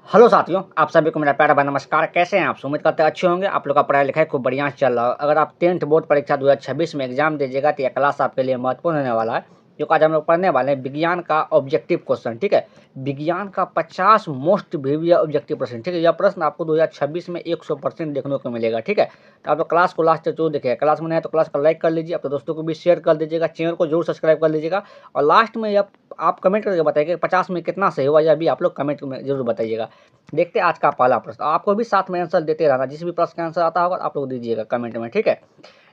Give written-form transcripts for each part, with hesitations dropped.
Hello साथियों, आप सभी को मेरा प्यारा भाई नमस्कार। कैसे हैं आप? उम्मीद करते हैं अच्छे होंगे। आप लोग का पढ़ाई लिखाई खूब बढ़िया चल रहा है। अगर आप 10th बोर्ड परीक्षा 2026 में एग्जाम दीजिएगा तो यह क्लास आपके लिए महत्वपूर्ण होने वाला है, क्योंकि आज हम लोग पढ़ने वाले हैं विज्ञान का ऑब्जेक्टिव क्वेश्चन। ठीक है, विज्ञान का 50 मोस्ट प्रीवियस ऑब्जेक्टिव प्रश्न। ठीक है, यह प्रश्न आपको 2026 में 100% देखने को मिलेगा। ठीक है, तो आप लोग क्लास को लास्ट तक जरूर देखिएगा। क्लास में नहीं है तो क्लास को लाइक कर लीजिए, अपने दोस्तों को भी शेयर कर दीजिएगा, चैनल को जरूर सब्सक्राइब कर लीजिएगा। और लास्ट में आप कमेंट करके बताइएगा 50 में कितना सही हुआ, यह भी आप लोग कमेंट में जरूर बताइएगा। देखते हैं आज का पहला प्रश्न। आपको भी साथ में आंसर देते रहना, जिस भी प्रश्न का आंसर आता होगा आप लोग दीजिएगा कमेंट में। ठीक है,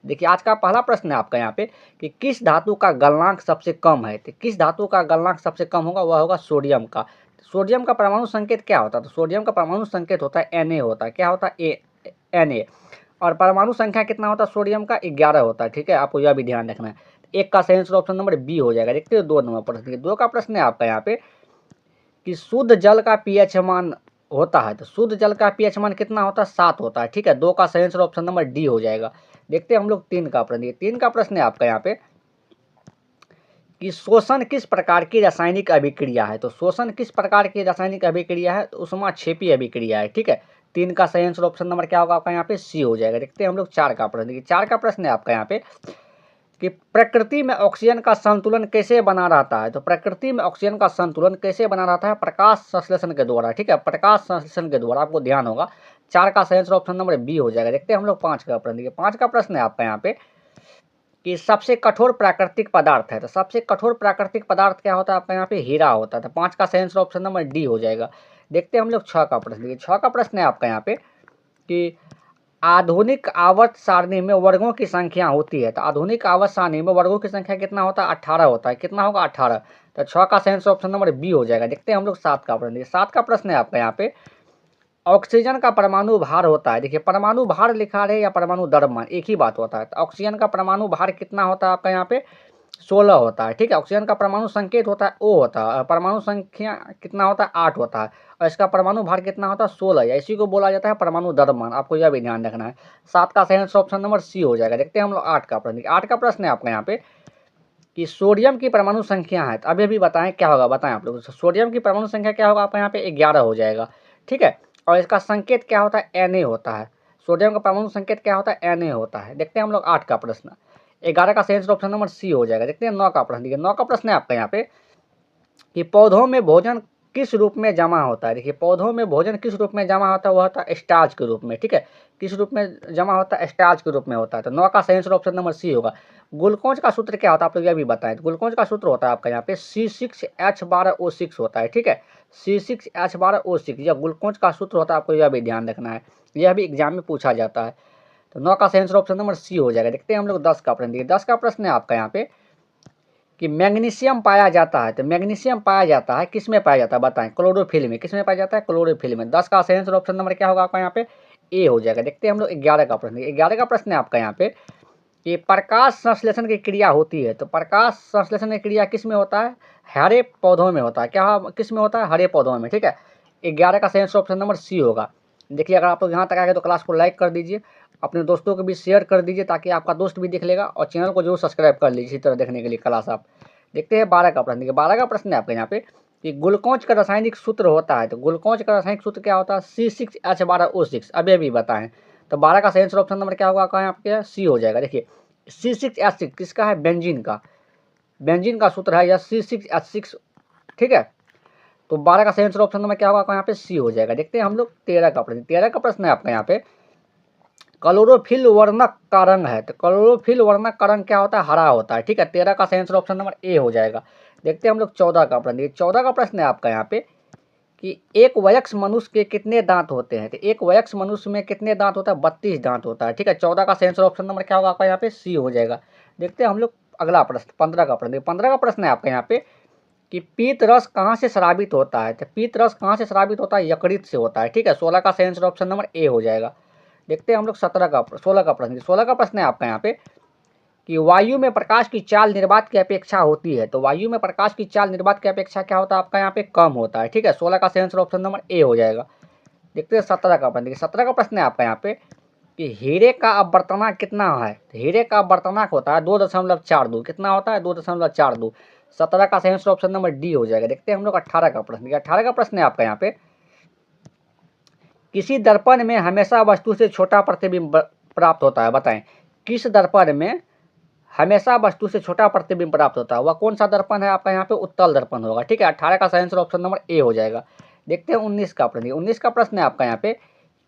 देखिए आज का पहला प्रश्न है आपका यहाँ पे कि किस धातु का गलनांक सबसे कम है। तो किस धातु का गलनांक सबसे कम होगा, वह होगा सोडियम का। सोडियम का परमाणु संकेत क्या होता है? तो सोडियम का परमाणु संकेत होता है Na होता है। क्या होता है? Na। और परमाणु संख्या कितना होता है सोडियम का? 11 होता है। ठीक है, आपको यह भी ध्यान रखना है। एक का सही आंसर ऑप्शन नंबर बी हो जाएगा। देखते हैं 2 नंबर प्रश्न। 2 का प्रश्न है आपका यहाँ पे कि शुद्ध जल का पीएच मान होता है। तो शुद्ध जल का पीएच मान कितना होता है? 7 होता है। ठीक है, 2 का सही आंसर ऑप्शन नंबर डी हो जाएगा। देखते हैं हम लोग 3 का प्रश्न। 3 का प्रश्न है आपका यहाँ पे कि शोषण किस प्रकार की रासायनिक अभिक्रिया है। तो शोषण किस प्रकार की रासायनिक अभिक्रिया है? तो ऊष्माक्षेपी अभिक्रिया है। ठीक है, 3 का सही आंसर ऑप्शन नंबर क्या होगा आपका यहाँ पे? सी हो जाएगा। देखते हैं हम लोग 4 का प्रश्न। देखिए 4 का प्रश्न है आपका यहाँ पे कि प्रकृति में ऑक्सीजन का संतुलन कैसे बना रहता है। तो प्रकृति में ऑक्सीजन का संतुलन कैसे बना रहता है? प्रकाश संश्लेषण के द्वारा। ठीक है, प्रकाश संश्लेषण के द्वारा, आपको ध्यान होगा। 4 का सही आंसर ऑप्शन नंबर बी हो जाएगा। देखते हैं हम लोग 5 का प्रश्न। देखिए 5 का प्रश्न है आपका यहाँ पे कि सबसे कठोर प्राकृतिक पदार्थ है। तो सबसे कठोर प्राकृतिक पदार्थ क्या होता है आपका यहाँ पे? हीरा होता है। तो 5 का सही आंसर ऑप्शन नंबर डी हो जाएगा। देखते हैं हम लोग 6 का प्रश्न। देखिए 6 का प्रश्न है आपका यहाँ पे कि आधुनिक आवर्त सारणी में वर्गों की संख्या होती है। तो आधुनिक आवर्त सारणी में वर्गों की संख्या कितना होता है? 18 होता है। कितना होगा? 18। तो 6 का सही आंसर ऑप्शन नंबर बी हो जाएगा। देखते हैं हम लोग 7 का प्रश्न। 7 का प्रश्न है आपका यहाँ पे ऑक्सीजन का परमाणु भार होता है। देखिए परमाणु भार लिखा रहे या परमाणु द्रव्यमान, एक ही बात होता है। तो ऑक्सीजन का परमाणु भार कितना होता है आपका यहाँ पे? 16 होता है। ठीक है, ऑक्सीजन का परमाणु संकेत होता है O होता है। परमाणु संख्या कितना होता है? 8 होता है। और इसका परमाणु भार कितना होता है? 16। या इसी को बोला जाता है परमाणु द्रव्यमान। आपको यह भी ध्यान रखना है। 7 का सही आंसर ऑप्शन नंबर सी हो जाएगा। देखते हैं हम लोग 8 का प्रश्न। 8 का प्रश्न है आपका यहाँ पे कि सोडियम की परमाणु संख्या है। तो अभी बताएं क्या होगा, बताएं आप लोग। सोडियम की परमाणु संख्या क्या होगा आपका यहाँ पे? 11 हो जाएगा। ठीक है, और इसका संकेत क्या होता है? Na होता है। सोडियम का परमाणु संकेत क्या होता है? Na होता है। देखते हैं हम लोग 8 का प्रश्न। 11 का सही आंसर ऑप्शन नंबर सी हो जाएगा। देखते हैं 9 का प्रश्न। देखिए 9 का प्रश्न है आपका यहाँ पे कि पौधों में भोजन किस रूप में जमा होता है। देखिए पौधों में भोजन किस रूप में जमा होता है? वह होता है स्टार्च के रूप में। ठीक है, किस रूप में जमा होता है? स्टार्च के रूप में होता है। तो 9 का सही आंसर ऑप्शन नंबर सी होगा। ग्लूकोज का सूत्र क्या होता है आप लोग यह भी बताएं। तो ग्लूकोज का सूत्र होता है आपका यहाँ पे C6H12O6 होता है। ठीक है, C6H12O6 यह ग्लूकोज का सूत्र होता है। आपको यह भी ध्यान रखना है, यह भी एग्जाम में पूछा जाता है। तो 9 का सही आंसर ऑप्शन नंबर सी हो जाएगा। देखते हैं हम लोग 10 का प्रश्न। देखिए 10 का प्रश्न है आपका यहाँ पे कि मैग्नीशियम पाया जाता है। तो मैग्नीशियम पाया जाता है किस में पाया जाता है बताएं? क्लोरोफिल में। किस में पाया जाता है? क्लोरोफिल में। 10 का सही आंसर ऑप्शन नंबर क्या होगा आपका यहाँ पे? ए हो जाएगा। देखते हैं हम लोग 11 का प्रश्न। 11 का प्रश्न है आपका यहाँ पे कि प्रकाश संश्लेषण की क्रिया होती है। तो प्रकाश संश्लेषण की क्रिया किस में होता है? हरे पौधों में होता है। क्या किस में होता है? हरे पौधों में। ठीक है, 11 का सही आंसर ऑप्शन नंबर सी होगा। देखिए अगर आप लोग यहाँ तक आ गए तो क्लास को लाइक कर दीजिए, अपने दोस्तों को भी शेयर कर दीजिए ताकि आपका दोस्त भी देख लेगा, और चैनल को जरूर सब्सक्राइब कर लीजिए इसी तरह देखने के लिए क्लास आप। देखते हैं 12 का प्रश्न। देखिए 12 का प्रश्न है आपके यहाँ पे कि ग्लूकोज का रासायनिक सूत्र होता है। तो ग्लूकोज का रासायनिक सूत्र क्या होता है? C6H12O6। अभी बताएं। तो 12 का सही आंसर ऑप्शन नंबर क्या होगा आपका यहाँ पे? सी हो जाएगा। देखिए C6H6 किसका है? बेंजीन का। बेंजीन का सूत्र है यह C6H6। ठीक है, तो 12 का सही आंसर ऑप्शन नंबर क्या होगा आपका यहाँ पे? सी हो जाएगा। देखते हैं हम लोग 13 का प्रश्न। 13 का प्रश्न है आपका यहाँ पे क्लोरोफिल वर्णक का रंग है। तो क्लोरोफिल वर्णक का रंग क्या होता है? हरा होता है। ठीक है, 13 का सही आंसर ऑप्शन नंबर ए हो जाएगा। देखते हैं हम लोग 14 का प्रश्न। 14 का प्रश्न है आपका यहाँ पे कि एक वयस्क मनुष्य के कितने दांत होते हैं। तो एक वयस्क मनुष्य में कितने दांत होता है? 32 दांत होता है। ठीक है, 14 का सही आंसर ऑप्शन नंबर क्या होगा आपका यहाँ पे? सी हो जाएगा। देखते हैं हम लोग अगला प्रश्न 15 का प्रश्न। 15 का प्रश्न है आपका यहाँ पे कि पीत रस कहाँ से स्रावित होता है। तो पीत रस कहाँ से स्रावित होता है? यकृत से होता है। ठीक है, 16 का सही आंसर ऑप्शन नंबर ए हो जाएगा। देखते हैं हम लोग 16 का प्रश्न। 16 का प्रश्न है आपका यहाँ पे कि वायु में प्रकाश की चाल निर्वात की अपेक्षा होती है। तो वायु में प्रकाश की चाल निर्वात की अपेक्षा क्या होता है आपका यहाँ पे? कम होता है। ठीक है, 16 का सही आंसर ऑप्शन नंबर ए हो जाएगा। देखते हैं 17 का प्रश्न। 17 का प्रश्न है आपका यहाँ पे कि हीरे का अपवर्तनांक कितना है। तो हीरे का अपवर्तनांक होता है 2.42। कितना होता है? 2.42। 17 का सही आंसर ऑप्शन नंबर डी हो जाएगा। देखते हैं हम लोग 18 का प्रश्न। 18 का प्रश्न है आपका यहाँ पे किसी दर्पण में हमेशा वस्तु से छोटा प्रतिबिंब प्राप्त होता है, बताएं किस दर्पण में हमेशा वस्तु से छोटा प्रतिबिंब प्राप्त होता है, वह कौन सा दर्पण है आपका यहाँ पे उत्तल दर्पण होगा। ठीक है, 18 का सही आंसर ऑप्शन नंबर ए हो जाएगा। देखते हैं 19 का प्रश्न। 19 का प्रश्न है आपका यहाँ पे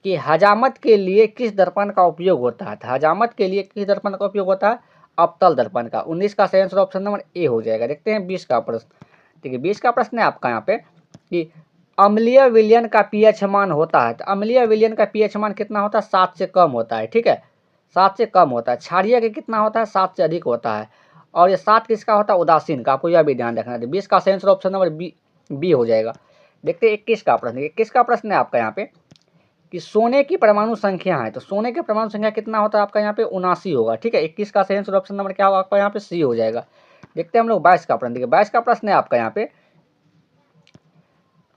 कि हजामत के लिए किस दर्पण का उपयोग होता है। हजामत के लिए किस दर्पण का उपयोग होता है, अवतल दर्पण का। 19 का सही आंसर ऑप्शन नंबर ए हो जाएगा। देखते हैं 20 का प्रश्न। ठीक है, 20 का प्रश्न है आपका यहाँ पे कि अम्लीय विलयन का पीएच मान होता है, तो अम्लीय विलयन का पीएच मान कितना होता है, 7 से कम होता है। ठीक है, 7 से कम होता है। क्षारीय का कितना होता है, 7 से अधिक होता है। और ये 7 किसका होता है, उदासीन का। आपको यह भी ध्यान रखना है। तो 20 का सही आंसर ऑप्शन नंबर बी हो जाएगा। देखते हैं 21 का प्रश्न। 21 का प्रश्न है आपका यहाँ पे कि सोने की परमाणु संख्या है, तो सोने की परमाणु संख्या कितना होता है आपका यहाँ पे 79 होगा। ठीक है, 21 का सही आंसर ऑप्शन नंबर क्या होगा आपका यहाँ पे सी हो जाएगा। देखते हैं हम लोग 22 का प्रश्न। देखिए 22 का प्रश्न है आपका यहाँ पे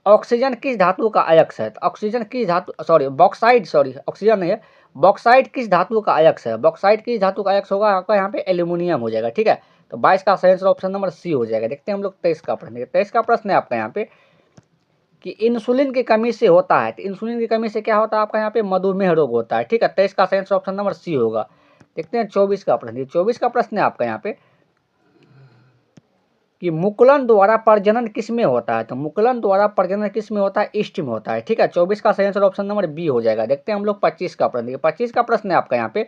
ऑक्सीजन किस धातु का अयस्क है। तो ऑक्सीजन किस धातु ऑक्सीजन नहीं है, बॉक्साइट किस धातु का अयस्क है। बॉक्साइट किस धातु का अयस्क होगा आपका यहाँ पे एल्यूमिनियम हो जाएगा। ठीक है, तो 22 का सही आंसर ऑप्शन नंबर सी हो जाएगा। देखते हैं हम लोग 23 का प्रश्न। 23 का प्रश्न है आपका यहाँ पे कि इंसुलिन की कमी से होता है, तो इंसुलिन की कमी से क्या होता है आपका यहाँ पे मधुमेह रोग होता है। ठीक है, 23 का सही आंसर ऑप्शन नंबर सी होगा। देखते हैं 24 का प्रश्न। 24 का प्रश्न है आपका यहाँ पे कि मुकुलन द्वारा प्रजनन किस में होता है। तो मुकुलन द्वारा प्रजनन किस में होता है, ईस्ट में होता है। ठीक है, 24 का सही आंसर ऑप्शन नंबर बी हो जाएगा। देखते हैं हम लोग 25 का प्रश्न। 25 का प्रश्न है आपका यहाँ पे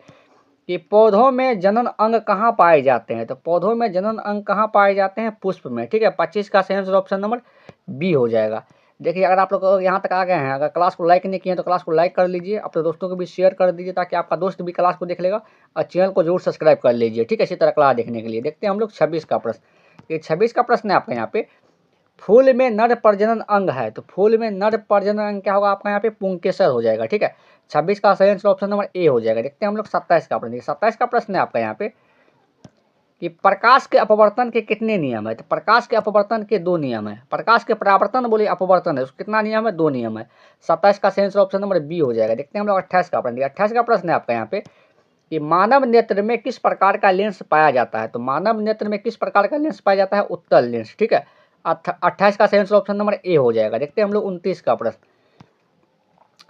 कि पौधों में जनन अंग कहाँ पाए जाते हैं। तो पौधों में जनन अंग कहाँ पाए जाते हैं, पुष्प में। ठीक है, 25 का सही आंसर ऑप्शन नंबर बी हो जाएगा। देखिए अगर आप लोग यहाँ तक आ गए हैं, अगर क्लास को लाइक नहीं किए तो क्लास को लाइक कर लीजिए, अपने दोस्तों को भी शेयर कर दीजिए ताकि आपका दोस्त भी क्लास को देख लेगा, और चैनल को जरूर सब्सक्राइब कर लीजिए। ठीक है, इसी तरह क्लास देखने के लिए। देखते हैं हम लोग 26 का प्रश्न। ये 26 का प्रश्न है आपका यहाँ पे फूल में नर प्रजनन अंग है, तो फूल में नर प्रजनन अंग क्या होगा आपका यहाँ पे पुंकेसर हो जाएगा। ठीक है, 26 का सही आंसर ऑप्शन नंबर ए हो जाएगा। देखते हैं हम लोग 27 का प्रश्न। 27 का प्रश्न है आपका यहाँ पे कि प्रकाश के अपवर्तन के कितने नियम है। तो प्रकाश के अपवर्तन के 2 नियम है। प्रकाश के परावर्तन बोले अपवर्तन है, उसको कितना नियम है, 2 नियम है। 27 का सही आंसर ऑप्शन नंबर बी हो जाएगा। देखते हैं हम लोग 28 का प्रश्न। 28 का प्रश्न है आपका यहाँ पे कि मानव नेत्र में किस प्रकार का लेंस पाया जाता है। तो मानव नेत्र में किस प्रकार का लेंस पाया जाता है, उत्तल लेंस। ठीक है, 28 का सही आंसर ऑप्शन नंबर ए हो जाएगा। देखते हैं हम लोग 29 का प्रश्न।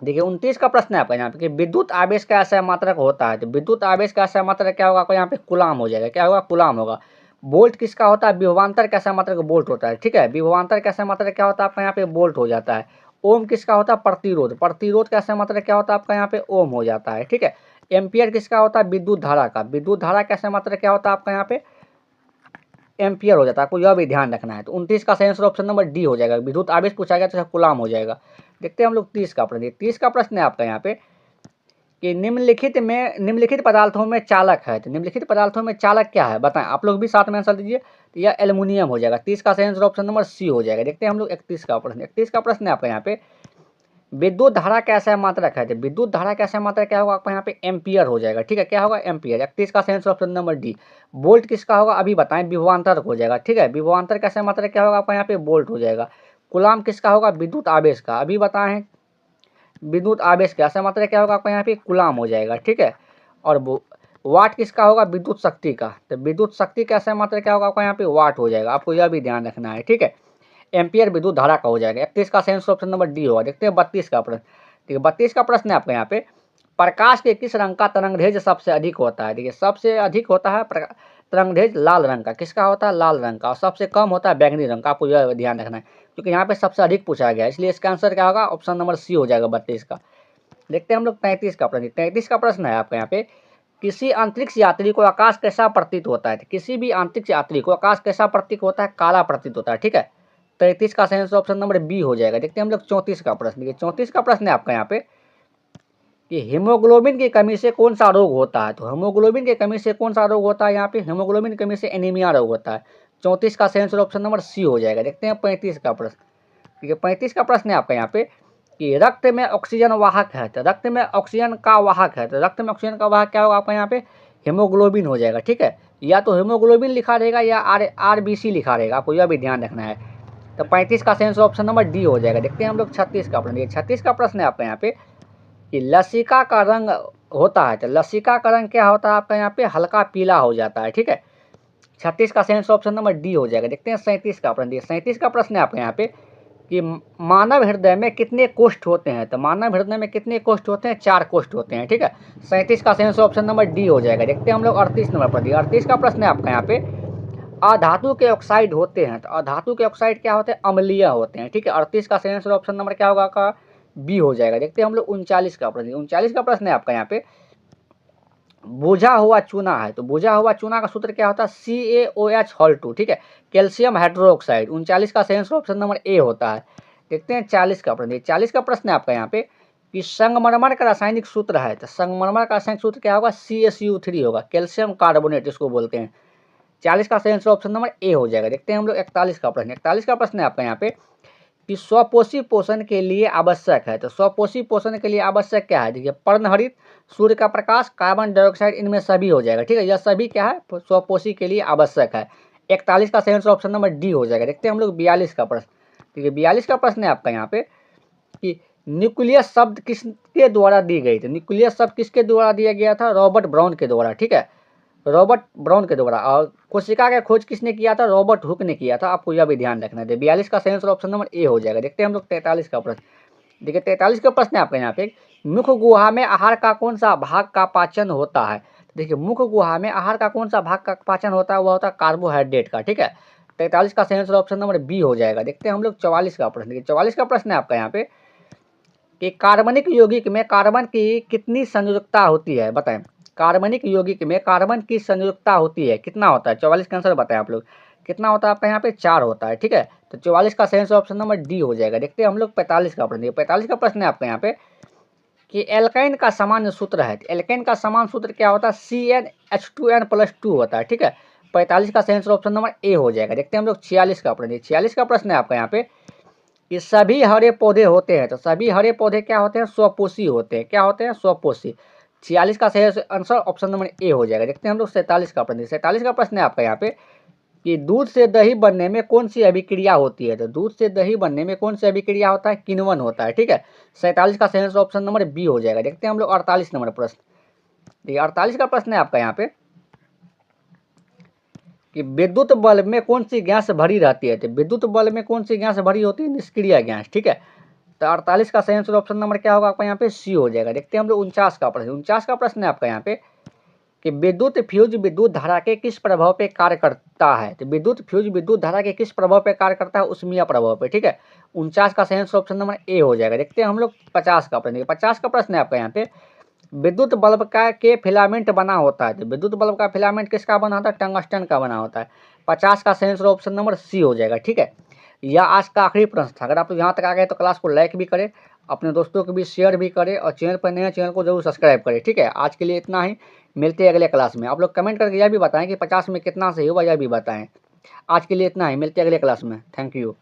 देखिए 29 का प्रश्न है आपका यहाँ पे कि विद्युत आवेश का ऐसा मात्रक होता है। तो विद्युत आवेश का ऐसा मात्रक क्या होगा आपका यहाँ पे कूलाम हो जाएगा। क्या होगा, कूलाम होगा। वोल्ट किसका होता है, विभवांतर कैसा मात्रक वोल्ट होता है। ठीक है, विभवांतर कैसा मात्रक क्या होता है आपका यहाँ पे वोल्ट हो जाता है। ओम किसका होता है, प्रतिरोध। प्रतिरोध कैसा मात्रक क्या होता है आपका यहाँ पे ओम हो जाता है। ठीक है, एम्पियर किसका होता है, विद्युत धारा का। विद्युत धारा कैसा मात्रक क्या होता है आपका यहाँ पे एम्पियर हो जाता है। आपको यह भी ध्यान रखना है। तो 29 का सही आंसर ऑप्शन नंबर डी हो जाएगा। विद्युत आवेश पूछा गया तो कूलाम हो जाएगा। देखते हैं हम लोग 30 का प्रश्न। 30 का प्रश्न है आपका यहाँ पे कि निम्नलिखित पदार्थों में चालक है। तो निम्नलिखित पदार्थों में चालक क्या है, बताएं। आप लोग भी साथ में आंसर दीजिए। तो यह एल्युमिनियम हो जाएगा। 30 का सही आंसर ऑप्शन नंबर सी हो जाएगा। देखते हैं हम लोग 31 का प्रश्न। 31 का प्रश्न है आपका यहाँ पे विद्युत धारा कैसा मात्रक है। तो विद्युत धारा कैसा मात्रक क्या होगा आपका यहाँ पे एम्पियर हो जाएगा। ठीक है, क्या होगा, एम्पियर। 31 का सही answer option number D. Volt किसका होगा अभी बताएं, विभवांतर हो जाएगा। ठीक है, विभवांतर कैसा मात्रक क्या होगा आपका यहाँ पे वोल्ट हो जाएगा। कूलाम किसका होगा, विद्युत आवेश का। अभी बताएं विद्युत आवेश का ऐसा मात्रक क्या होगा आपका यहाँ पे कूलाम हो जाएगा। ठीक है, और वाट किसका होगा, विद्युत शक्ति का। तो विद्युत शक्ति का ऐसा मात्रक क्या होगा आपका यहाँ पे वाट हो जाएगा। आपको यह भी ध्यान रखना है। ठीक है, एम्पियर विद्युत धारा का हो जाएगा। 31 का सही आंसर ऑप्शन नंबर डी होगा। देखते हैं 32 का प्रश्न। ठीक है, 32 का प्रश्न है आपका यहाँ पे प्रकाश के किस रंग का तरंगदैर्घ्य सबसे अधिक होता है। देखिए सबसे अधिक होता है तरंगदैर्घ्य लाल रंग का। किसका होता है, लाल रंग का। और सबसे कम होता है बैंगनी रंग का। आपको यह ध्यान रखना है क्योंकि यहाँ पे सबसे अधिक पूछा गया है, इसलिए इसका आंसर क्या होगा, ऑप्शन नंबर सी हो जाएगा 32 का। देखते हैं हम लोग 33 का प्रश्न। 33 का प्रश्न है आपका यहाँ पे किसी अंतरिक्ष यात्री को आकाश कैसा प्रतीत होता है। किसी भी अंतरिक्ष यात्री को आकाश कैसा प्रतीत होता है, काला प्रतीत होता है। ठीक है, 33 का सही आंसर ऑप्शन नंबर बी हो जाएगा। देखते हैं हम लोग 34 का प्रश्न। देखिए 34 का प्रश्न है आपका यहाँ पे कि हीमोग्लोबिन की कमी से कौन सा रोग होता है। तो हीमोग्लोबिन की कमी से कौन सा रोग होता है यहाँ पे, हीमोग्लोबिन की कमी से एनीमिया रोग होता है। 34 का सही आंसर ऑप्शन नंबर सी हो जाएगा। देखते हैं 35 का प्रश्न। ठीक है, 35 का प्रश्न है आपका यहाँ पे कि रक्त में ऑक्सीजन वाहक है। तो रक्त में ऑक्सीजन का वाहक है। तो रक्त में ऑक्सीजन का वाहक क्या होगा आपका यहाँ पे हीमोग्लोबिन हो जाएगा। ठीक है, या तो हीमोग्लोबिन लिखा रहेगा या आरबीसी लिखा रहेगा। आपको यह भी ध्यान रखना है। तो 35 का सही आंसर ऑप्शन नंबर डी हो जाएगा। देखते हैं हम लोग 36 का प्रश्न। 36 का प्रश्न है आपका यहाँ पे कि लसिका का रंग होता है। तो लसिका का रंग क्या होता है आपका यहाँ पे हल्का पीला हो जाता है। ठीक है, 36 का सही आंसर ऑप्शन नंबर डी हो जाएगा। देखते हैं 37 का प्रश्न। 37 का प्रश्न है आपका यहाँ पे कि मानव हृदय में कितने कोष्ठ होते हैं। तो मानव हृदय में कितने कोष्ठ होते हैं, 4 कोष्ठ होते हैं, ठीक है। 37 का सही आंसर ऑप्शन नंबर डी हो जाएगा। देखते हैं हम लोग 38 नंबर पर। 38 का प्रश्न है आपका यहाँ पे, अधातु के ऑक्साइड होते हैं। तो अधातु के ऑक्साइड क्या होते हैं, अम्लीय होते हैं, ठीक है। 38 का सही आंसर ऑप्शन नंबर क्या होगा आपका, बी हो जाएगा। देखते हैं हम लोग 39 का प्रश्न। 39 का प्रश्न है आपका यहाँ पे, बुझा हुआ चूना है। तो बुझा हुआ चूना का सूत्र क्या होता है, CaOH होल 2, ठीक है, कैल्शियम हाइड्रोक्साइड। 39 का सही आंसर ऑप्शन नंबर ए होता है। देखते हैं 40 का प्रश्न। 40 का प्रश्न है आपका यहाँ पे कि संगमरमर का रासायनिक सूत्र है। तो संगमरमर का रासायनिक सूत्र क्या होगा, CaCO3 होगा, कैल्शियम कार्बोनेट इसको बोलते हैं। 40 का सही आंसर ऑप्शन नंबर ए हो जाएगा। देखते हैं हम लोग 41 का प्रश्न। 41 का प्रश्न है आपका यहाँ पे कि स्वपोषी पोषण के लिए आवश्यक है। तो स्वपोषी पोषण के लिए आवश्यक क्या है, देखिए पर्णहरित, सूर्य का प्रकाश, कार्बन डाइऑक्साइड, इनमें सभी हो जाएगा, ठीक है। यह सभी क्या है, स्वपोषी के लिए आवश्यक है। 41 का सही आंसर ऑप्शन नंबर डी हो जाएगा। देखते हैं हम लोग 42 का प्रश्न। ठीक है, 42 का प्रश्न है आपका यहाँ पे कि न्यूक्लियस शब्द किसके द्वारा दी गई थी। न्यूक्लियस शब्द किसके द्वारा दिया गया था, रॉबर्ट ब्राउन के द्वारा, ठीक है, रॉबर्ट ब्राउन के द्वारा। और कोशिका का खोज किसने किया था, रॉबर्ट हुक ने किया था। आपको यह भी ध्यान रखना है। 42 का सही आंसर ऑप्शन नंबर ए हो जाएगा। देखते हैं हम लोग 43 का प्रश्न। देखिए 43 का प्रश्न है आपका यहाँ पे, मुख्य गुहा में आहार का कौन सा भाग का पाचन होता है। देखिए मुख्य गुहा में आहार का कौन सा भाग का पाचन होता है, वह होता है कार्बोहाइड्रेट का, ठीक है। 43 का सही आंसर ऑप्शन नंबर बी हो जाएगा। देखते हैं हम लोग 44 का प्रश्न। देखिए 44 का प्रश्न है आपका यहाँ पे कि कार्बनिक यौगिक में कार्बन की कितनी संयोजकता होती है, बताएं। कार्बनिक यौगिक में कार्बन की संयोजकता होती है, कितना होता है, 44 का आंसर बताएं आप लोग। कितना होता है आपका यहाँ पे, 4 होता है, ठीक है। तो 44 का सही आंसर ऑप्शन नंबर डी हो जाएगा। देखते हैं हम लोग 45 का प्रश्न। 45 का प्रश्न है आपका यहाँ पे कि एल्काइन का सामान्य सूत्र है। एल्काइन का समान सूत्र क्या होता है, CnH2n+2 होता है, ठीक है। 45 का सही आंसर ऑप्शन नंबर ए हो जाएगा। देखते हैं हम लोग 46 का प्रश्न। 46 का प्रश्न है आपका यहाँ पे कि सभी हरे पौधे होते हैं। तो सभी हरे पौधे क्या होते हैं, स्वपोषी होते हैं। क्या होते हैं, स्वपोषी। 46 का सही आंसर ऑप्शन नंबर ए हो जाएगा। देखते हैं हम लोग 47 का प्रश्न। 47 का प्रश्न है आपका यहाँ पे कि दूध से दही बनने में कौन सी अभिक्रिया होती है। तो दूध से दही बनने में कौन सी अभिक्रिया होता है, किण्वन होता है, ठीक है। 47 का सही आंसर ऑप्शन नंबर बी हो जाएगा। देखते हैं हम लोग 48 नंबर प्रश्न। देखिए 48 का प्रश्न है आपका यहाँ पे कि विद्युत बल्ब में कौन सी गैस भरी रहती है। तो विद्युत बल्ब में कौन सी गैस भरी होती है, निष्क्रिय गैस, ठीक है। तो 48 का सही आंसर ऑप्शन नंबर क्या होगा आपका यहाँ पे, सी हो जाएगा। देखते हैं हम लोग 49 का प्रश्न। 49 का प्रश्न है आपका यहाँ पे कि विद्युत फ्यूज विद्युत धारा के किस प्रभाव पे कार्य करता है। तो विद्युत फ्यूज विद्युत धारा के किस प्रभाव पे कार्य करता है, उष्मीय प्रभाव पे, ठीक है। 49 का सही आंसर ऑप्शन नंबर ए हो जाएगा। देखते हैं हम लोग 50 का प्रश्न। 50 का प्रश्न है आपका यहाँ पे विद्युत बल्ब का के फिलामेंट बना होता है। तो विद्युत बल्ब का फिलामेंट किसका बना होता है, टंगस्टन का बना होता है। 50 का सही आंसर ऑप्शन नंबर सी हो जाएगा, ठीक है। यह आज का आखिरी प्रश्न था। अगर आप यहाँ तक आ गए तो क्लास को लाइक भी करें, अपने दोस्तों को भी शेयर भी करें, और चैनल पर नए चैनल को जरूर सब्सक्राइब करें, ठीक है। आज के लिए इतना ही, मिलते हैं अगले क्लास में। आप लोग कमेंट करके यह भी बताएं कि 50 में कितना सही होगा, यह भी बताएं। आज के लिए इतना ही, मिलते हैं अगले क्लास में। Thank you.